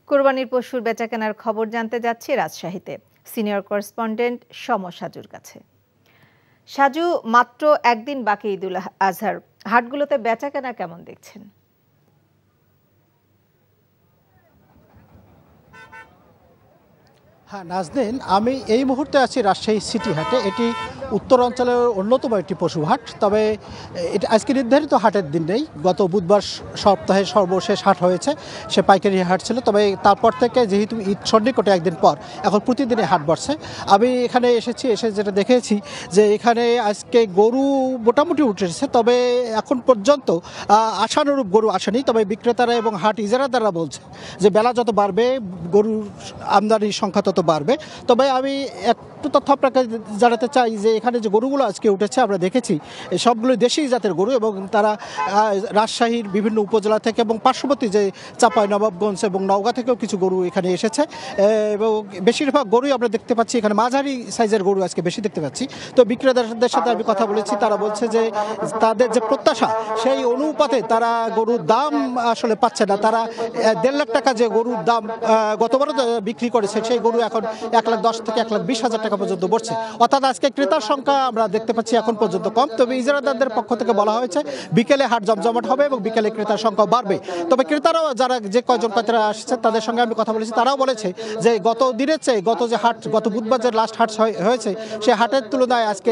কোরবানির পশুর বেচাকেনার খবর জানতে যাচ্ছি রাজশাহীতে সিনিয়র করেসপন্ডেন্ট সম সাজুর কাছে। সাজু, মাত্র একদিন বাকি ঈদুল আজহার, হাটগুলোতে বেচাকেনা কেমন দেখছেন? হ্যাঁ নাজনীন, আমি এই মুহূর্তে আছি রাজশাহী সিটি হাটে। এটি উত্তরাঞ্চলের অন্যতম একটি পশু হাট। তবে এটা আজকে নির্ধারিত হাটের দিন নেই। গত বুধবার সপ্তাহের সর্বশেষ হাট হয়েছে, সে পাইকারি হাট ছিল। তবে তারপর থেকে যেহেতু ঈদ সন্নিকটে একদিন পর, এখন প্রতিদিনে হাট বসছে। আমি এখানে এসে যেটা দেখেছি যে এখানে আজকে গরু মোটামুটি উঠেছে, তবে এখন পর্যন্ত আশানুরূপ গরু আসেনি। তবে বিক্রেতারা এবং হাট ইজারাদাররা বলছে যে বেলা যত বাড়বে গরুর আমদানির সংখ্যা তত বাড়বে। তবে আমি একটু তথ্য আপনাকে জানাতে চাই যে এখানে যে গরুগুলো আজকে উঠেছে আমরা দেখেছি সবগুলো দেশি জাতের গরু, এবং তারা রাজশাহীর বিভিন্ন উপজেলা থেকে এবং পার্শ্ববর্তী যে চাঁপাইনবাবগঞ্জ এবং নওগাঁ থেকেও কিছু গরু এখানে এসেছে। এবং বেশিরভাগ গরুই আমরা দেখতে পাচ্ছি এখানে মাঝারি সাইজের গরু আজকে বেশি দেখতে পাচ্ছি। তো বিক্রেতাদের সাথে আমি কথা বলেছি, তারা বলছে যে তাদের যে প্রত্যাশা সেই অনুপাতে তারা গরুর দাম আসলে পাচ্ছে না। তারা 1.5 লাখ টাকা যে গরুর দাম গতবারও বিক্রি করেছে, সেই গরু এখন 1,10,000 থেকে 1,20,000 টাকা পর্যন্ত পড়ছে। অর্থাৎ আজকে ক্রেতার সংখ্যা আমরা দেখতে পাচ্ছি এখন পর্যন্ত কম। তবে ইজারাদারদের পক্ষ থেকে বলা হয়েছে বিকেলে হাট জমজমাট হবে এবং বিকেলে ক্রেতার সংখ্যা বাড়বে। তবে ক্রেতারাও যারা যে কয়জন ক্রেতারা আসছে তাদের সঙ্গে আমি কথা বলেছি, তারাও বলেছে যে গত দিনের চেয়ে গত বুধবার যে লাস্ট হাট হয়েছে সেই হাটের তুলনায় আজকে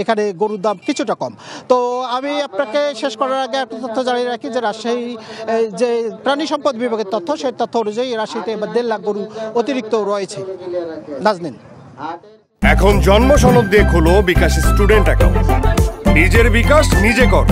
এখানে গরুর দাম কিছুটা কম। তো আমি আপনাকে শেষ করার আগে একটা তথ্য জানিয়ে রাখি যে রাজশাহী যে প্রাণী সম্পদ বিভাগের তথ্য, সেই তথ্য অনুযায়ী রাজশাহীতে এবার 1.5 লাখ গরু অতিরিক্ত রয়েছে। নাজনীন, এখন জন্ম সনদ দিয়ে খোলো বিকাশ স্টুডেন্ট অ্যাকাউন্ট। নিজের বিকাশ নিজে কর।